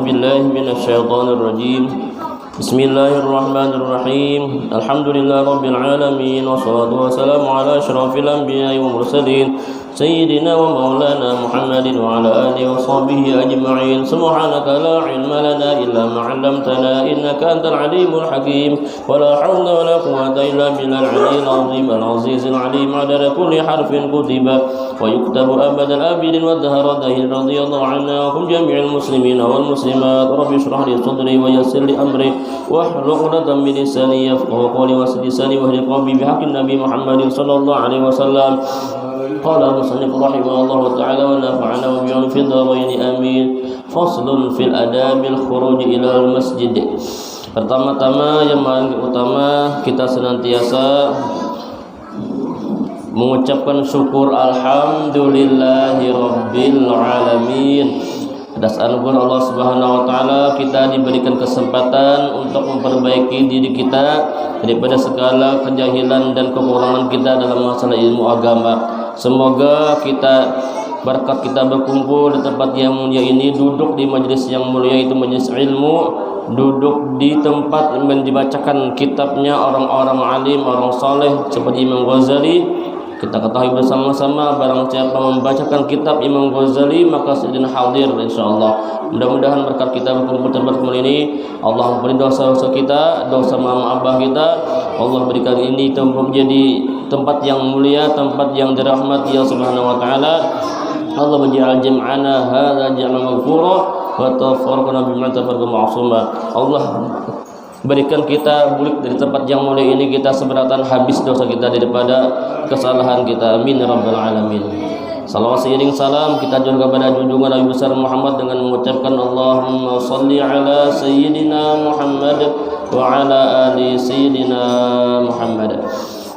بالله من الشيطان الرجيم. بسم الله الرحمن الرحيم. الحمد لله رب العالمين، والصلاة والسلام على أشرف الأنبياء والمرسلين سيدنا ومولانا محمد وعلى آله وصحبه أجمعين. سبحانك لا علم لنا إلا ما علمتنا، إنك أنت العليم الحكيم. ولا حول ولا قوة إلا بالله العلي العظيم العزيز العليم. عدد كل حرف كتب ويكتب أبد الآبد والدهر الدهر. رضي الله عنا وعن جميع المسلمين والمسلمات. رب اشرح لي صدري ويسر لي أمري واحلل عقدة من لساني يفقهوا قولي واسد لساني واهد قلبي بحق النبي محمد صلى الله عليه وسلم. قال المصنف رحمه الله تعالى ونفعنا وبهم في الدارين آمين. فصل في الآداب الخروج إلى المسجid. Pertama-tama yang paling utama, kita senantiasa mengucapkan syukur alhamdulillahi rabbil alamin. Atas anugerah Allah Subhanahu wa taala kita diberikan kesempatan untuk memperbaiki diri kita daripada segala kejahilan dan kekurangan kita dalam masalah ilmu agama. Semoga berkat kita berkumpul di tempat yang mulia ini, duduk di majelis yang mulia itu, majelis ilmu, duduk di tempat dibacakan kitabnya orang-orang alim, orang saleh seperti Imam Ghazali. Kita ketahui bersama-sama, barang siapa membacakan kitab Imam Ghazali maka sedang hadir insyaallah. Mudah-mudahan berkat kita berkumpul tempat ini, Allah ampuni dosa-dosa kita, dosa mama abah kita. Allah berikan ini menjadi tempat yang mulia, tempat yang dirahmati Allah Subhanahu wa taala. Allah menjadikan jam'ana hadza jam'an maghfura wa tafarraqna bima tafarraqa ma'suma. Allah berikan kita bulik dari tempat yang mulia ini, kita seberatan habis dosa kita daripada kesalahan kita. Amin ya rabbal alamin. Salawat seiring salam kita juga kepada junjungan Nabi besar Muhammad dengan mengucapkan Allahumma salli ala sayyidina Muhammad wa ala ali sayyidina Muhammad.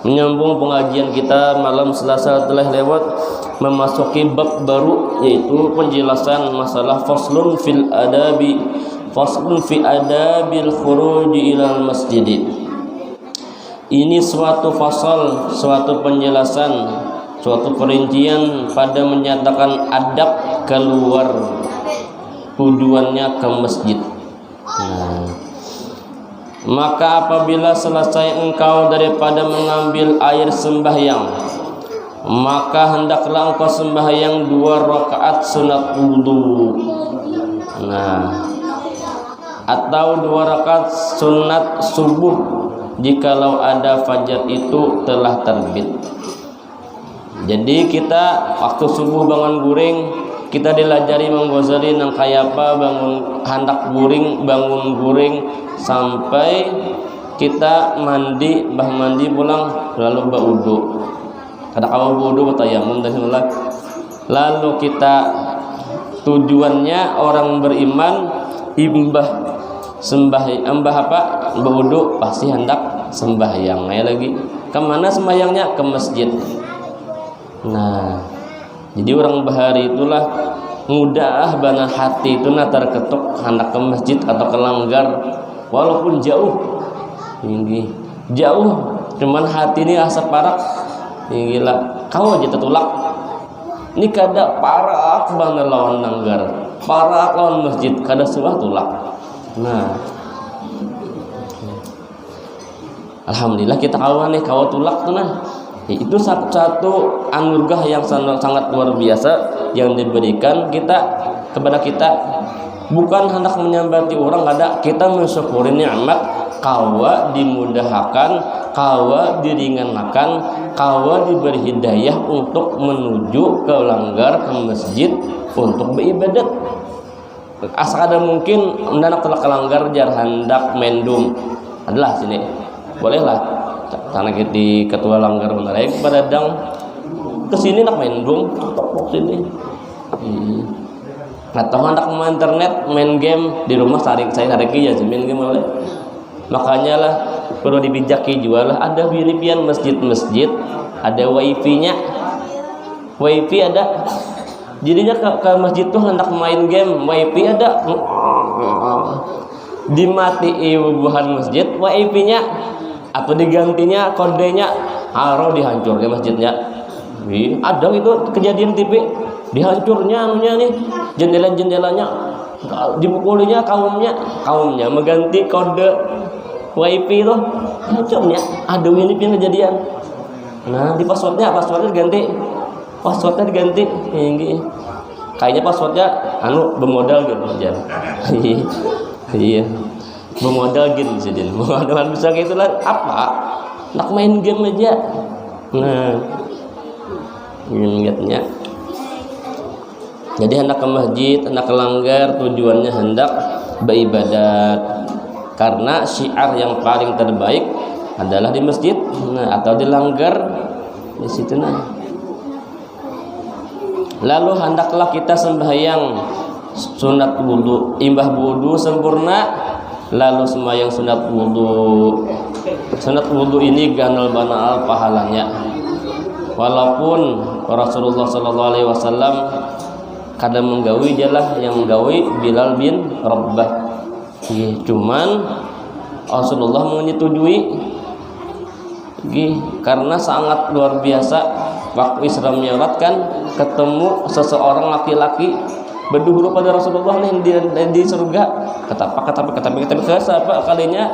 Menyambung pengajian kita malam Selasa telah lewat, memasuki bab baru, yaitu penjelasan masalah faslun fil adabi, faslun fi adabil khuruji ilal masjid. Ini suatu fasal, suatu penjelasan, suatu perincian pada menyatakan adab keluar tujuannya ke masjid. Maka apabila selesai engkau daripada mengambil air sembahyang, maka hendaklah engkau sembahyang 2 rakaat sunat wudu. Atau 2 rakaat sunat subuh jikalau ada fajar itu telah terbit. Jadi kita waktu subuh bangun guring, kita dilajari Imam Ghazali nang kaya apa bangun handak guring, bangun guring sampai kita mandi, pulang lalu berwudu. Kada kau wudu tayamum dan semula. Lalu kita tujuannya orang beriman berwudu pasti hendak sembahyang. Lagi kemana sembahyangnya? Ke masjid. Jadi orang bahari itulah mudah bana hati itu terketuk hendak ke masjid atau ke langgar, walaupun jauh, cuman hati ini asa parak, gila, kau aja tertulak. Ini kada parak bana lawan langgar, parak lawan masjid, kada suah tulak. Alhamdulillah kita kawan nih, kau tulak tuh itu satu anugerah yang sangat luar biasa yang diberikan kepada kita. Bukan hendak menyambati orang, ada kita mensyukuri nikmat, kawa dimudahkan, kawa diringankan, kawa diberi hidayah untuk menuju ke langgar, ke masjid untuk beribadat. Asal ada mungkin hendak ke langgar jar hendak mendung adalah sini bolehlah karena di ketua langgar menarik pada dang kesini nak main dong sini atau hendak main internet, main game di rumah saya tarik ya main game oleh. Makanya lah perlu dibijaki jual lah, ada wiripian masjid ada wifi-nya, wifi ada, jadinya ke masjid tuh hendak main game, wifi ada, dimati buhan masjid wifi-nya atau digantinya kodenya, haro dihancur ke masjidnya. Ada itu kejadian TV dihancurnya anunya nih, jendela-jendelanya Dipukulinya kaumnya mengganti kode WiFi tuh. Hancurnya. Aduh ini pin kejadian. Nah, di passwordnya diganti. Ini. Kayaknya passwordnya bermodal gitu aja. Iya. Bermodal gitu jadi. Modal bisa gitu lah apa? Nak main game aja. Nah, ingatnya. Jadi hendak ke masjid, hendak ke langgar, tujuannya hendak beribadat. Karena syiar yang paling terbaik adalah di masjid, atau di langgar, di situ nah. Lalu hendaklah kita sembahyang sunat wudu, imbah wudu sempurna, lalu sembahyang sunat wudu. Sunat wudu ini ganal banal pahalanya. Walaupun Rasulullah SAW kadang menggawi jalah yang menggawi Bilal bin Rabah. Cuman Rasulullah menyetujui karena sangat luar biasa waktu Isra Mi'raj kan ketemu seseorang laki-laki berduhur pada Rasulullah nih di surga. Kata siapa kalinya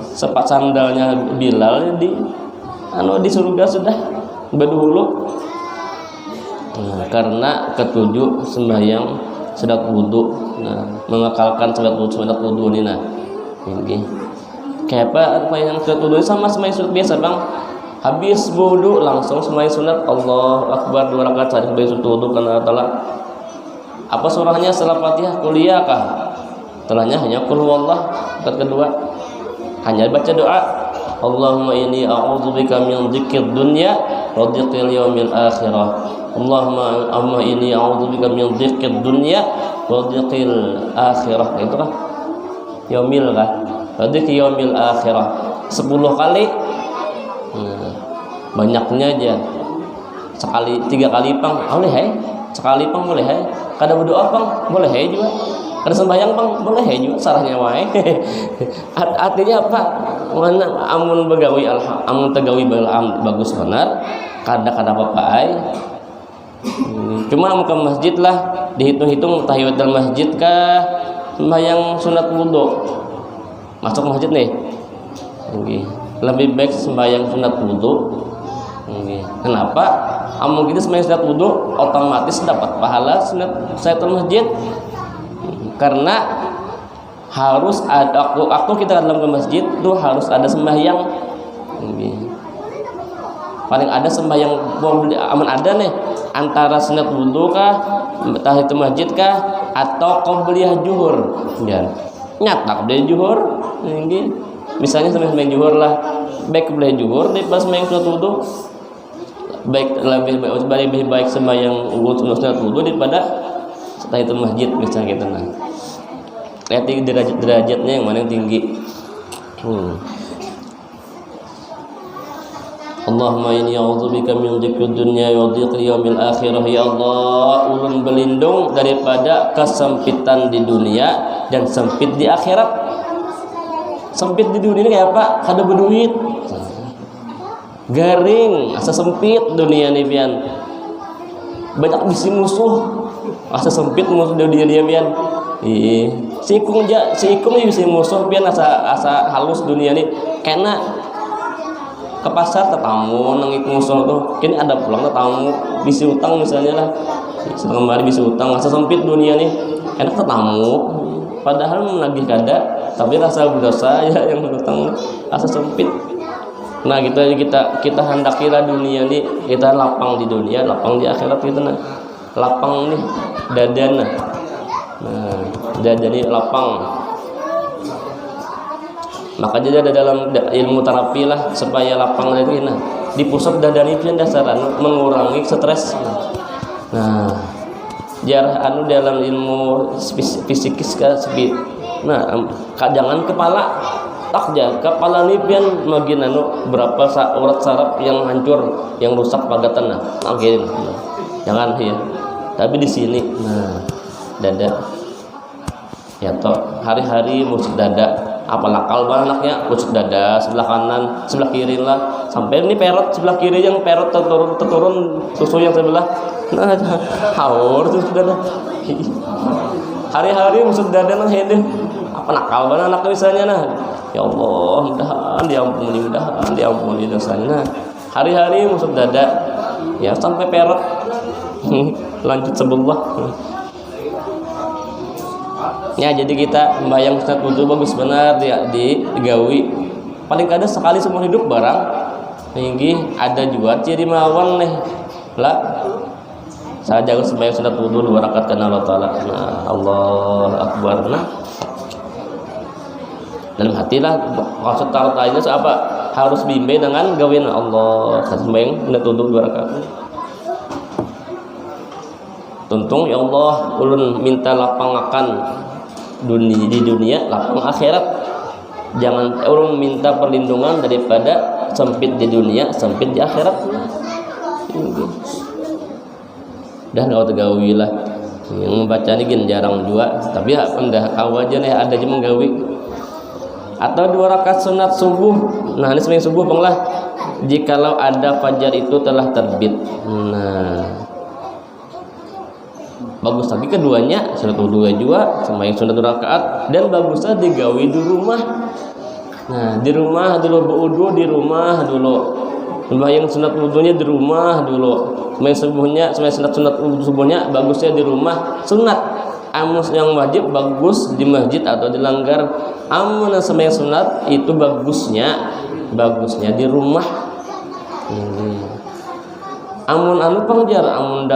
sepat sandalnya Bilal di surga sudah berduhur. Karena ketujuh sembahyang sunat wudu, mengekalkan sunat wudu ini. Ini kayak apa yang sunat wudu sama sembahyang sunat biasa bang. Habis wudu langsung sembahyang sunat Allahu Akbar 2 rakaat saja sembahyang sunat wudu karena Allah. Apa surahnya setelah Fatihah kuliah kah? Setelahnya hanya qul huwallah. Kedua hanya baca doa Allahumma inni a'udzubika min dzikrid dunya wa dzikril yaumil akhirah. Allahumma inni a'udzubika min dzikrid dunya wa dzikril akhirah. Itu kan yaumil kan? Wa dzikri yaumil akhirah 10 kali. Banyaknya aja. Sekali 3 kali pang boleh hai. Sekali pang boleh hai. Kada berdoa pang boleh hai juga. Kada sembahyang pang boleh hai juga sarahnya wae. Artinya apa? Mana amun begawi amun tegawi bagus benar. Kada apa-apa ai. Cuma mau ke masjid lah dihitung-hitung tahiyat dalam masjid kah sembahyang sunat wudu. Masuk masjid nih. Lebih baik sembahyang sunat wudu. Kenapa? Amun kita sembahyang sunat wudu otomatis dapat pahala sunat masjid. Karena harus ada waktu kita dalam ke masjid tuh harus ada sembahyang. Paling ada sembahyang aman ada nih antara sunat wudu kah, tahiyatul masjid kah, atau qobliyah zuhur. Nyatak dari zuhur, misalnya sembahyang zuhur lah, baik qobliyah zuhur daripada sembahyang sunat wudu. Lebih baik sembahyang sunat wudu daripada tahiyatul masjid misalnya gitu nah. Lihat derajatnya yang mana yang tinggi. Allahumma inni a'udzubika min dzikrid dunya wa dzikril yaumil akhirah. Ya Allah, ulun berlindung daripada kesempitan di dunia dan sempit di akhirat. Sempit di dunia ini kayak apa? Kada berduit. Garing, asa sempit dunia ini pian. Banyak bisi musuh. Asa sempit musuh dunia dia pian. Si ikung bisi musuh pian asa halus dunia ini. Karena ke pasar tetamu nangik musuh tuh kini ada pulang tetamu bisi utang misalnya lah sedang kemarin bisi utang asa sempit dunia nih enak tetamu padahal menagih kada tapi rasa berdosa ya yang berutang asa sempit. Nah kita hendakilah dunia nih kita lapang di dunia lapang di akhirat gitu nah lapang nih dadana nah dadani lapang. Maka jadi ada dalam ilmu terapi lah supaya lapang dari nah di pusat dada itu yang dasaran mengurangi stres. Nah jarah dalam ilmu fisikis kan nah jangan kepala tak aja kepala ini pian magin berapa urat saraf yang hancur yang rusak pagatan nah akhirnya jangan ya tapi di sini nah dada ya toh hari-hari musik dada apalah kalau anaknya kusuk dada sebelah kanan sebelah kiri lah sampai ini perut sebelah kiri yang perut terturun susu yang sebelah nah haur tuh sudah hari-hari maksud dada nah hede apa nakal banget anak misalnya nah ya Allah mudahan diampuni dosanya nah hari-hari maksud dada ya sampai perak lanjut sebelah ya. Jadi kita membayang sunat wudu bagus benar digawi paling kada sekali seumur hidup barang ini ada juga ciri mawan nih lah saya jaga sembahyang sunat wudu 2 rakaat karena Allah Ta'ala. Nah, Allah Akbar. Nah, dalam hatilah maksud taruh aja apa harus bimbing dengan gawin Allah sembahyang sunat wudu 2 rakaat. Tuntung ya Allah ulun minta lapangakan di dunia lapang akhirat. Jangan ulun minta perlindungan daripada sempit di dunia sempit di akhirat. Dah nggak tergawi lah yang membaca ini gin jarang juga tapi ya pendah kau aja nih ada aja menggawi atau 2 rakaat sunat subuh. Nah ini sembahyang subuh penglah jikalau ada fajar itu telah terbit. Nah bagus lagi keduanya sunat wudu juga sembahyang sunat 2 rakaat dan bagusnya digawi di rumah. Nah di rumah dulu berwudu di rumah dulu sembahyang sunat wudunya di rumah dulu. Sembahyang sunat subuhnya bagusnya di rumah sunat. Amus yang wajib bagus di masjid atau di langgar. Amun sembahyang sunat itu bagusnya di rumah. Amun anu pangjar amun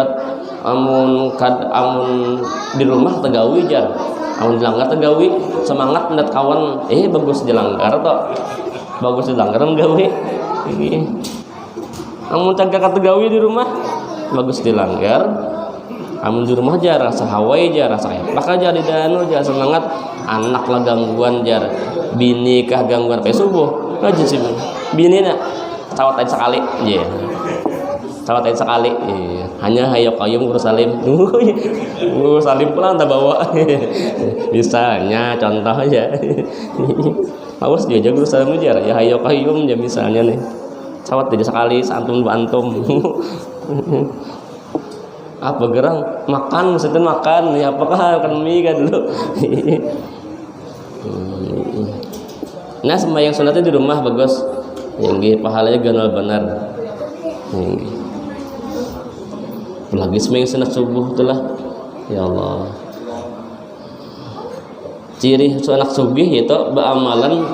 di rumah tegawi jar. Amun di langgar tegawi semangat mendat kawan bagus di langgar toh. Bagus di langgar menggawi. Amun tagak tegawi di rumah bagus di langgar. Amun di rumah jar rasa hawai jar rasa enak aja di danu jar semangat anak lah gangguan jar bini kah gangguan pe subuh aja sih bini nak sawat aja sekali ya sawat aja sekali hanya hayok ayam guru salim salim pulang tak bawa misalnya contoh aja awas dia aja guru salim jar ya hayok ayam ya misalnya nih sawat aja sekali santum bantum apa gerang makan maksudnya makan ya apakah akan mie kan dulu. Nah sembahyang sunatnya di rumah bagus yang pahalanya ganal benar lagi sembahyang sunat subuh itulah ya Allah ciri anak subuh itu beramalan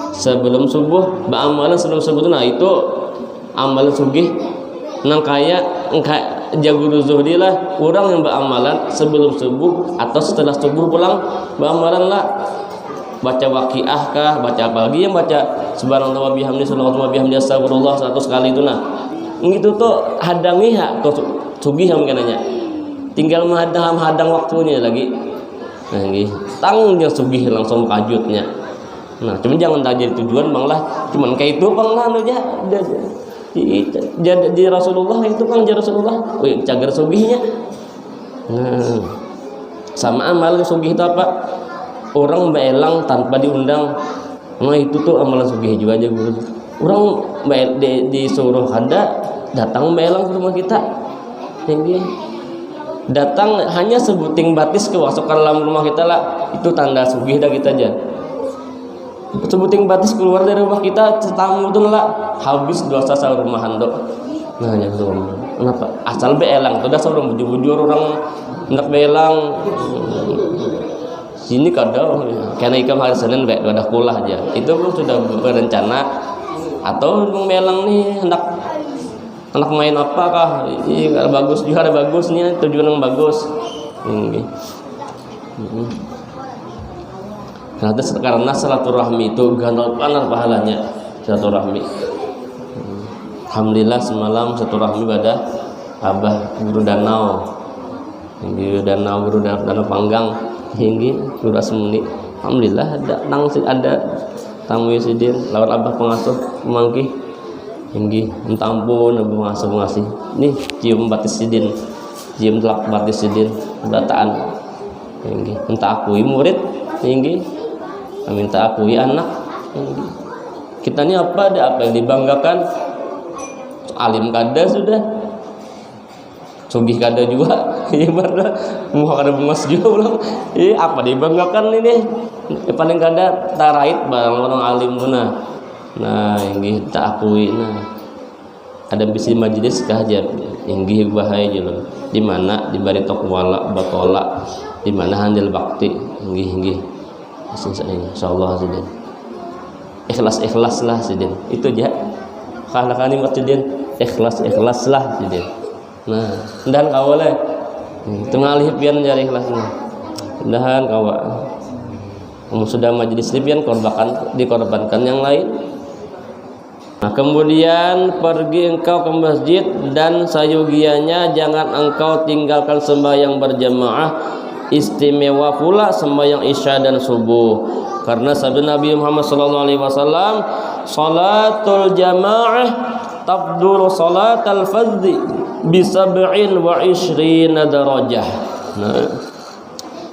sebelum subuh itu nah itu amalan subuh nang kaya jago zuhdi lah orang yang beramalan sebelum subuh atau setelah subuh pulang beramalan lah baca waqiah kah baca apa lagi yang baca subhanallah wa bihamdi sallallahu wa bihamdi astagfirullah 100 kali itu nah itu tuh hadangi hak tuh sugih yang kenanya tinggal menghadang waktunya lagi nah gitu tangnya sugih langsung kajutnya nah cuman jangan tak jadi tujuan bang lah cuman kayak itu bang lah aja di Rasulullah itu kan jadi Rasulullah cagar sugihnya. Nah sama amalan sugih itu apa orang beelang tanpa diundang nah itu tuh amalan sugih juga aja guru orang disuruh ada datang beelang ke rumah kita tinggi datang hanya sebuting batis kewasukan dalam rumah kita lah itu tanda sugih dah kita aja sebuting batis keluar dari rumah kita tamu itu lah habis dosa sahur rumahan dok nah ya kenapa asal beelang tuh dah seorang bujur-bujur orang hendak beelang sini kadang karena ikam hari Senin udah kulah aja itu belum sudah berencana atau beelang nih hendak main apakah bagus juga ada bagusnya tujuan yang bagus karena silaturahmi itu ganar pahalanya silaturahmi. Alhamdulillah semalam silaturahmi pada Abah Guru Danau Guru Danau Panggang hingga Guru Asmuni. Alhamdulillah ada tamu Sidin lawan Abah pengasuh pemangki hingga entampun Abah pengasuh nih cium batis Sidin cium telak batis Sidin dataan hingga entah akui murid hingga minta akui anak kita ini apa yang dibanggakan alim kada sudah sugih kada juga ibarat mau kada bungas juga ulang apa dibanggakan ini paling kada tarait barang orang alim nah inggih tak akui ada bisi majelis kah aja inggih bahaya je di mana di bari tok wala batola di mana handil bakti inggih insyaallah sidin ikhlas lah sidin itu aja kalau kalimat sidin ikhlas lah sidin nah dan kawale itu ngalih pian jari ikhlasnya dan kawa sudah majelis pian dikorbankan yang lain. Nah, kemudian pergi engkau ke masjid dan sayugianya jangan engkau tinggalkan sembahyang berjamaah, istimewa pula sembahyang isya dan subuh. Karena sabda Nabi Muhammad SAW, salatul jamaah tabdulu salatal fardhi bi 27 darajah. Nah,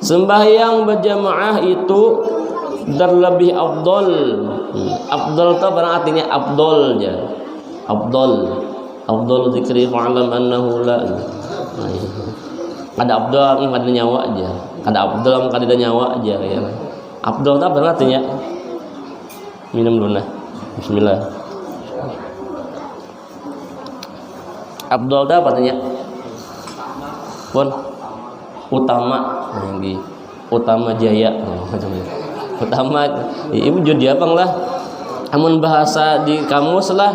sembahyang berjamaah itu terlebih afdol. Afdol itu artinya afdol ya. Afdol zikri fa'lam annahu la. Ada afdol ada nyawa aja. Ada afdol ada nyawa aja ya. Afdol itu artinya minum dulu nah. Bismillah. Afdol itu artinya pun utama tinggi, utama jaya. Utama ibu jadi apa lah amun bahasa di kamus lah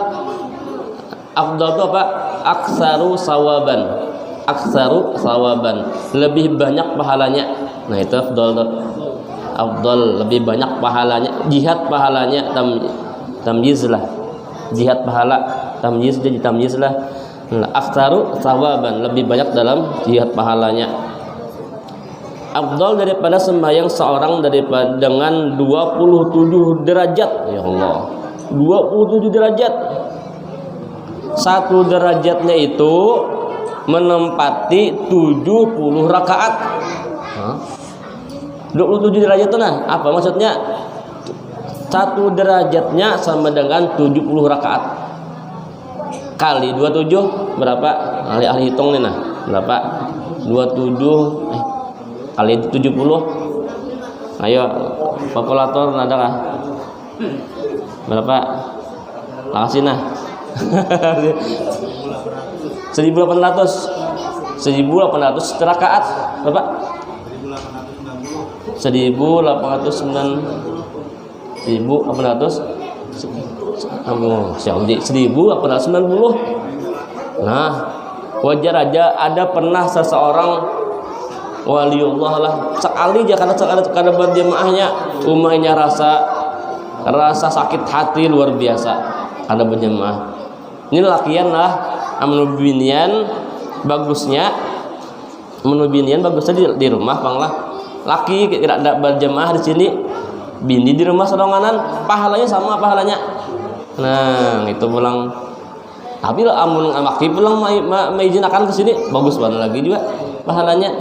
afdal itu apa aksaru sawaban lebih banyak pahalanya. Nah itu afdal lebih banyak pahalanya, jihad pahalanya tamyiz lah, jihad pahala tamyiz jadi tamyiz lah. Aksaru sawaban lebih banyak dalam jihad pahalanya. Afdal daripada sembahyang seorang daripada dengan 27 derajat. Ya Allah, 27 derajat. Satu derajatnya itu menempati 70 rakaat. 27 derajat itu nah, apa maksudnya? Satu derajatnya sama dengan 70 rakaat. Kali 27 berapa? Ahli hitung nih nah. Berapa? 27 kali 70. Ayo kalkulator ada kah? Berapa? Makasih nah. 1800 rakaat berapa? 1890 Nah, wajar aja ada pernah seseorang waliullah lah sekali aja karena berjamaahnya umahnya rasa sakit hati luar biasa karena berjamaah. Ini lakian lah menubinian bagusnya di rumah panglah laki tidak berjamaah di sini bini di rumah seronganan pahalanya sama pahalanya. Nah itu pulang tapi amun laki pulang maizinakan ke sini bagus banget lagi juga pahalanya.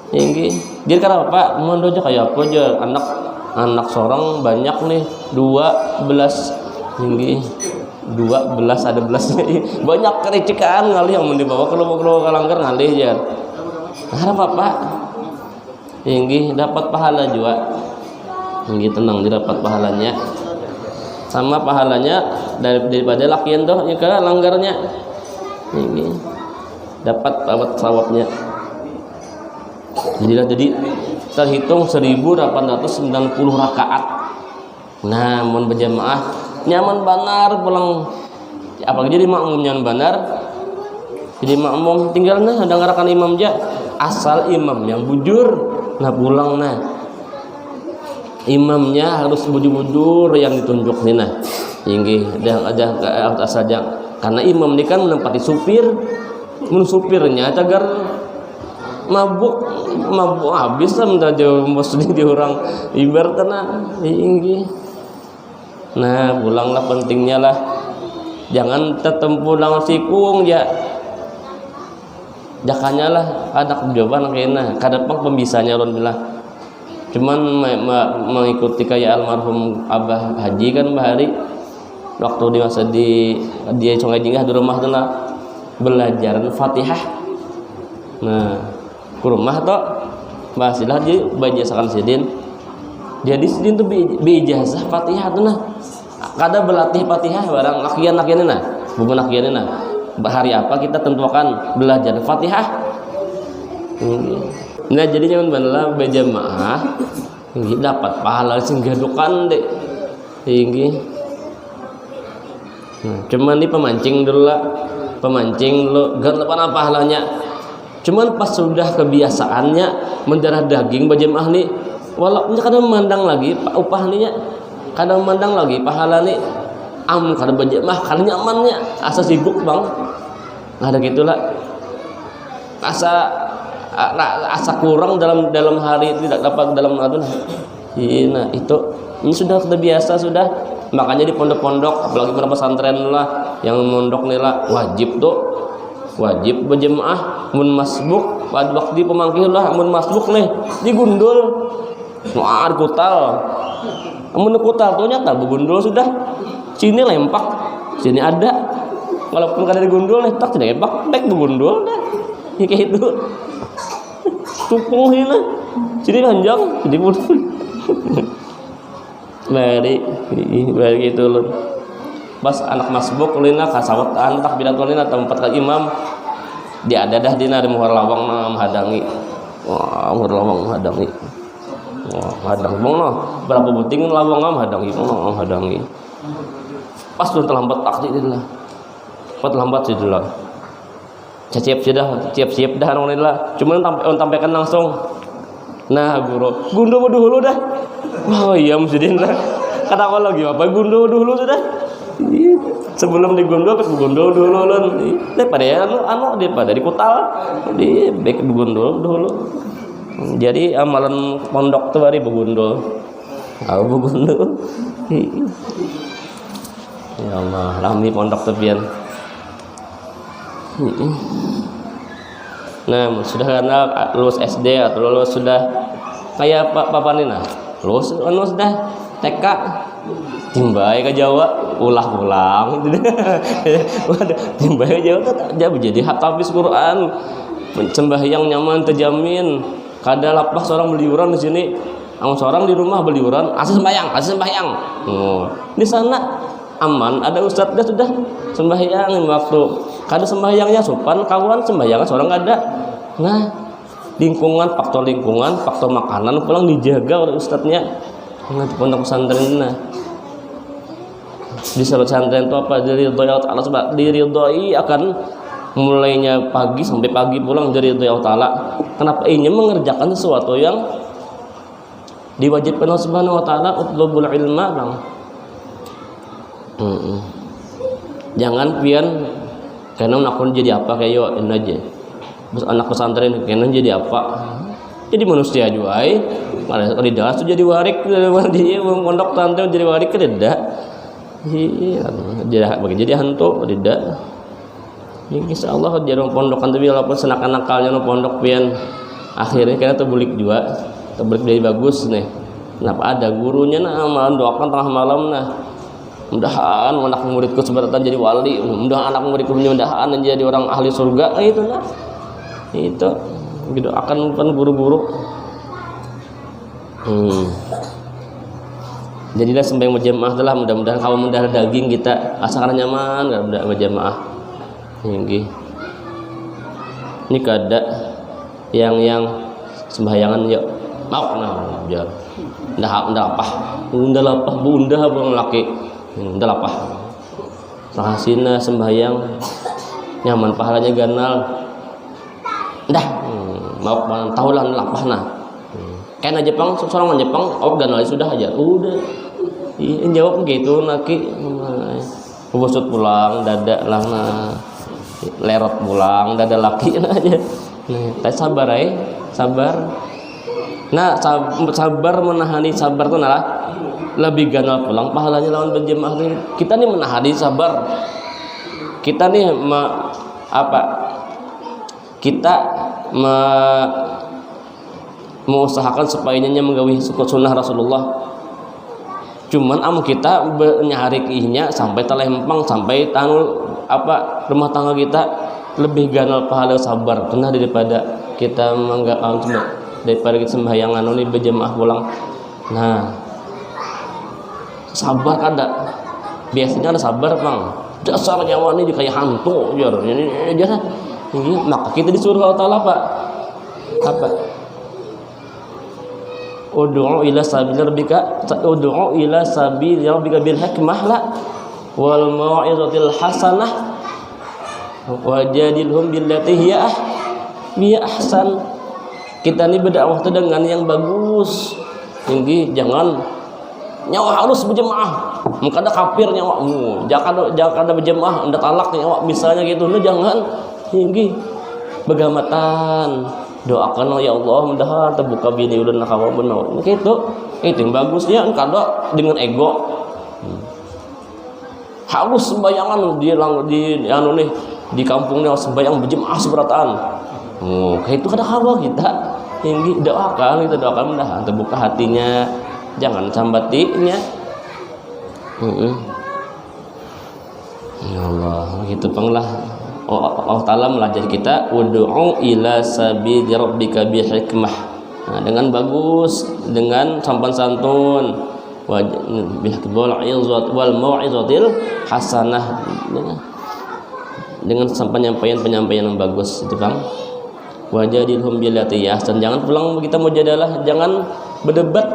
Tinggi. Dia karena Pak mondonya kayak apa aja anak seorang banyak nih 12 tinggi 12 ada belasnya banyak kericikan ngalih yang dibawa ke langgar ngalih aja. Harap Pak tinggi dapat pahala juga tinggi tenang didapat pahalanya sama pahalanya daripada lakian tuh ya karena langgarnya tinggi dapat sawabnya. Jadi terhitung 1890 rakaat. Nah, mun berjamaah nyaman benar pulang. Apalagi jadi makmum nyaman benar. Jadi makmum tinggalnya ada ngarakan imam aja. Asal imam yang bujur, nah pulang nah. Imamnya harus bujur-bujur yang ditunjuk nih nah. Tinggi ada saja. Karena imam ini kan menempati supir. Mun supirnya cagar mabuk habis lah minta jauh mesti di orang ibaratnya tinggi. Nah pulanglah pentingnya lah jangan tertempuh dengan sikung ya jakanya lah ada jawaban kena kadang pembisanya ron bilah cuman mengikuti kayak almarhum Abah Haji kan Bahari waktu di masa dia Sungai Jingah di rumah tuh belajar Fatihah. Nah ke rumah toh basilah jadi bajasakan sidin jadi sidin tuh bijazah Fatihah tuh nah kada berlatih Fatihah barang lakian nah bukan lakian nah hari apa kita tentukan belajar Fatihah. Nah jadi jangan benar berjamaah dapat pahala singgadukan deh tinggi. Cuman di pemancing dulu lah, pemancing lo gak apa pahalanya. Cuman pas sudah kebiasaannya mendarah daging berjamaah nih, walaupun kadang memandang lagi upah nih, kadang memandang lagi pahala nih, kadang berjamaah, kadang nyamannya, asa sibuk bang, ada gitulah, asa kurang dalam hari tidak dapat dalam adun. Nah itu ini sudah biasa sudah, makanya di pondok-pondok apalagi pada pesantren lah yang mondok nih lah wajib berjemaah mun masbuk pada waktu pemangkil lah mun masbuk nih digundul nuar kutal mun kutal tuh nyata begundul sudah sini lempak sini ada walaupun kada digundul nih tak tidak lempak baik begundul dah kayak itu tupung hina sini panjang jadi mundur bari gitu loh pas anak masbuk lina kasawat tak bidat lina tempat ke imam dia ada dah dina di muhar lawang menghadangi wah muhar lawang menghadangi wah hadang bang no berapa buting lawang menghadangi pas sudah terlambat takti lah pas terlambat sudah siap dah orang lah cuma tampaikan langsung nah guru gundo dulu dah oh iya mesti dah kata aku lagi apa gundo dulu sudah sebelum digundo dulu daripada daripada dikutal di baik begundo dulu jadi amalan pondok tuh hari begundo ya Allah rami pondok tepian nah sudah karena lulus SD atau lulus sudah kayak Papa Nina lulus dah TK timbai ke Jawa ulang timbai ke Jawa tuh jadi hafiz Quran sembahyang nyaman terjamin kada lapah seorang beliuran di sini seorang di rumah beliuran asal sembahyang di sana aman ada ustadznya sudah sembahyang waktu kada sembahyangnya sopan kawan sembahyangnya seorang ada nah faktor lingkungan faktor makanan pulang dijaga oleh ustadznya di pondok pesantren nah di pesantren itu apa diridhoi Allah sebab diridhoi akan mulainya pagi sampai pagi pulang diridhoi Allah kenapa ini mengerjakan sesuatu yang diwajibkan Allah Subhanahu wa taala utlubul ilma bang jangan pian karena aku jadi apa kayak ini aja anak pesantren karena jadi apa jadi manusia juga malah lidah tuh jadi warik di pondok pesantren jadi warik tidak jadi hantu tidak insyaallah jadi pondok kan tapi walaupun senak-nakalnya no pondok pian akhirnya karena terbulik juga terbulik dari bagus nih kenapa ada gurunya malam doakan tengah malam mudahan anak muridku seberatan jadi wali mudahan anak muridku mudahan jadi orang ahli surga itu gitu akan guru-guru jadilah sembahyang berjamaah telah mudah-mudahan kalau mendarah daging kita asalkan nyaman enggak berjamaah ini kada yang sembahyangan yuk mau biar ndak lapah bunda abang laki ndak lapah sahasina sembahyang nyaman pahalanya ganal dah mau tahulah lapah kena Jepang seorang Jepang ganal sudah aja udah jawab begitu naki busut pulang dada lah lerot pulang dada laki aja tapi sabar sabar menahani sabar tuh lebih ganal pulang pahalanya lawan berjemaah kita nih menahani sabar kita nih kita mengusahakan supaya menggawi sunnah Rasulullah cuman kita nyarikinya sampai telempang sampai tanul rumah tangga kita lebih ganal pahala sabar karena daripada kita menganggap daripada kita sembahyang anu nih berjamaah pulang. Nah, sabar kada. Biasanya ada sabar, Bang. Dasar nyawa ini kayak hantu jar. Ini aja. Ini maka kita disuruh Allah Taala apa? Ud'u ila sabil rabbika bil hikmah la wal mau'izatil hasanah wajadilhum billati hiya ahsan. Kita ini berdakwah itu dengan yang bagus. Tinggi jangan nyawa harus berjemaah. Muka ada kafir nyawamu. Jangan ada berjemaah, anda talak nyawa misalnya gitu. Nah, jangan tinggi begamatan. Doakan ya Allah mudah terbuka bini udah nakawa benar. Gitu. Itu yang bagusnya kada dengan ego. Harus sembayangan di anu nih di kampungnya sembayang berjemaah seberataan. Kayak itu kada kawa kita. Tinggi doakan kita doakan mudah terbuka hatinya. Jangan sambatinya. Ya Allah, gitu panglah. Allah Ta'ala melajari kita ud'u ila sabili rabbika bi hikmah. Nah, dengan bagus, dengan sopan santun, wal mau'izatil hasanah, dengan penyampaian yang bagus itu Bang. Wajadilhum billati ahsan. Jangan pulang kita mau jadalah, jangan berdebat.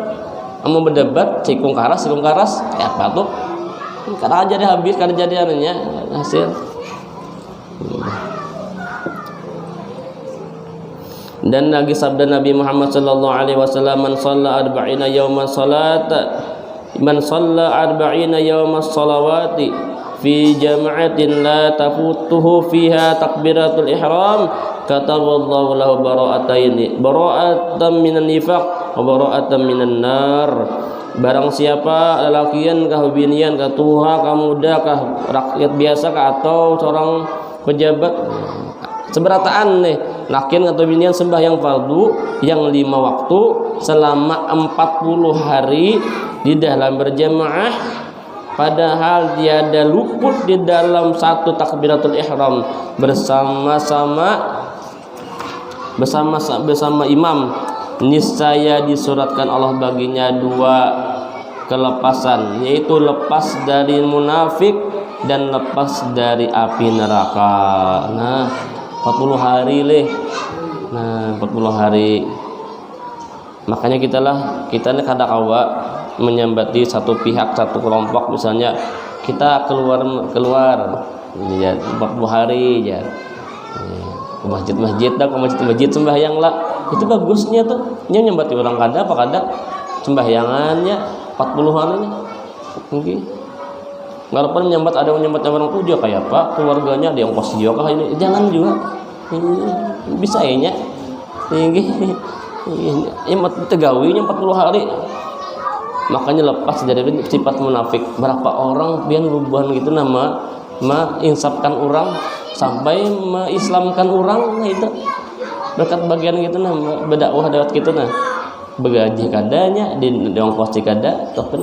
Mau berdebat sikung karas apa tuh? Karena aja deh habis, karena jadi anunya hasil. Dan lagi sabda Nabi Muhammad sallallahu alaihi wasallam, man shalla arba'ina yawman salawati fi jama'atin la tafutuhu fiha takbiratul ihram kataballahu lahu bara'atan minan nifaq wa bara'atan minan nar. Barang siapa lelakian kah binian kah tua kah muda kah rakyat biasa kah atau seorang pejabat seberataan nih lakian atau binian sembahyang fardu yang 5 waktu selama 40 hari di dalam berjamaah, padahal tiada luput di dalam satu takbiratul ihram bersama imam, niscaya disuratkan Allah baginya 2 kelepasan, yaitu lepas dari munafik dan lepas dari api neraka. Nah, 40 hari leh. Nah, 40 hari. Makanya kita kada kawa menyambati satu pihak, satu kelompok. Misalnya kita keluar ya 40 hari ya. Ke masjid dah, ke masjid sembahyang lah. Itu bagusnya tuh. Nyambati orang kada apa kada sembahyangannya 40 harinya. Mungkin walaupun menyambat ada menyambat orang puja kayak apa keluarganya dia ongkos dia kah ini jangan juga bisa ya tinggi emat tegawinya 40 hari. Makanya lepas dari sifat munafik. Berapa orang biar rubuhan gitu nama insapkan orang sampai mengislamkan orang. Nah itu berkat bagian gitu nah berdakwah lewat gitu nah begaji kadanya di ongkos kada tapi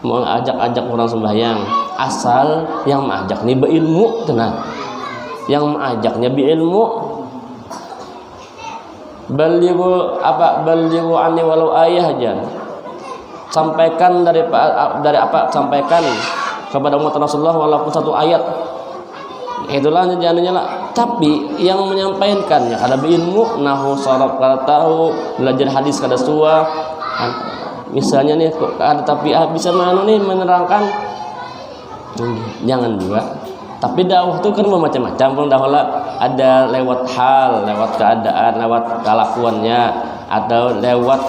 mau ajak orang sembahyang asal yang mengajak nih berilmu tenang, yang mengajaknya berilmu balighu anni walau ayah aja, sampaikan dari apa sampaikan kepada umat Rasulullah walaupun 1 ayat, itulah jalannya lah. Tapi yang menyampaikannya ada berilmu, nahu saraf kada tahu, belajar hadis kada suah. Misalnya nih kok ada tapi bisa mana nih menerangkan, jangan juga. Tapi dakwah itu kan macam-macam. Dakwah ada lewat hal, lewat keadaan, lewat kelakuannya, atau lewat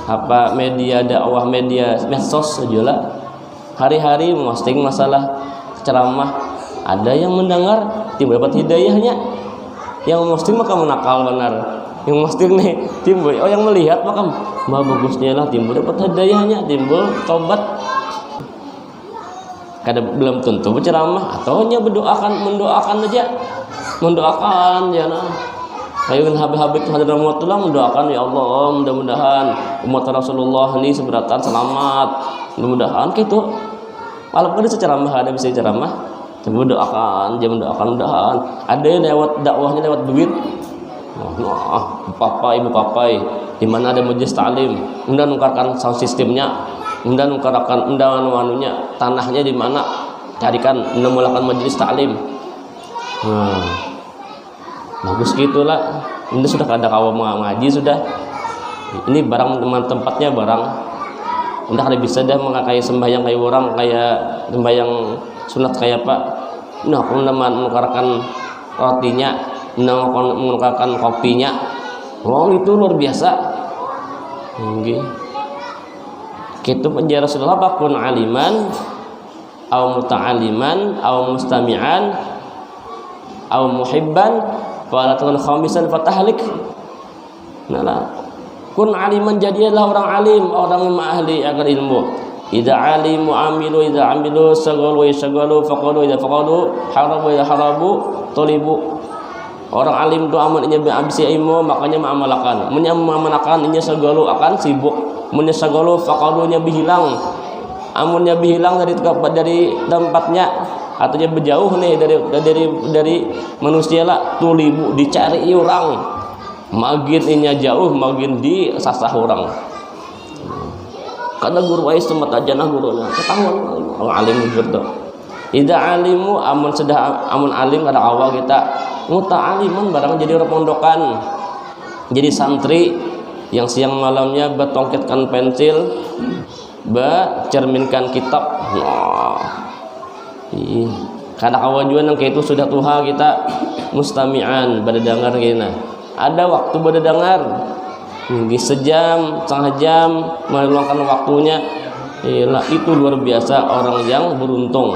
apa media dakwah, media medsos saja lah. Hari-hari posting masalah ceramah, ada yang mendengar timbul dapat hidayahnya, yang posting maka menakal benar. Yang mesti nih timbul yang melihat maka bagusnya lah timbul dapat hidayahnya, timbul tobat. Kadang belum tentu berceramah atau hanya mendoakan aja ya nah. Kayak Habib Hadramutullah mendoakan ya Allah mudah-mudahan umat Rasulullah ini seberatan selamat, mudah-mudahan gitu. Walaupun itu ceramah ada bisa ceramah, coba doakan, dia mendoakan mudahan. Ada yang lewat dakwahnya lewat duit. Papa ibu papai di mana ada majelis taklim, unda nukarkan sound sistemnya, unda nukarkan anunya, tanahnya di mana, carikan unda mulakan majelis taklim. Bagus gitulah. Unda sudah ada kawan ngaji sudah. Ini barang teman tempatnya barang. Unda kada bisa dah mengakai sembahyang kayak orang, kayak sembahyang sunat kayak Pak. Nah, aku menukarkan rotinya, menukarkan kopinya. Itu luar biasa. Nggih. Kitu penjara Rasulullah bakun aliman au muta'aliman au mustami'an au muhibban wala takun khamisan fatahlik. Nah, kun aliman, jadilah orang alim, orang yang ahli akan ilmu. Idza alimu amilu, idza amilu sagalu yashagalu faqalu, idza faqalu harabu, idza harabu tolibu. Orang alim itu aman nya habis ilmu, makanya mengamalkan. Mengamalkan nya sagalu akan sibuk. Mun sagalu faqalu nya bihilang. Amunnya bihilang dari tempatnya atau nya berjauh nih dari manusia lah, tulibu dicari orang. Makin inya jauh, makin disasah orang. Kada guru wais tempat aja nah gurunya ketahuan orang alim gitu. Ida alimu amun alim kada awal kita muta'aliman barang jadi orang pondokan, jadi santri yang siang malamnya betongketkan pensil, cerminkan kitab. Kada awal juga nang kayak itu sudah tuha kita mustami'an berdengar gina. Ada waktu berdengar. Sejam, setengah jam meluangkan waktunya. Itu luar biasa orang yang beruntung.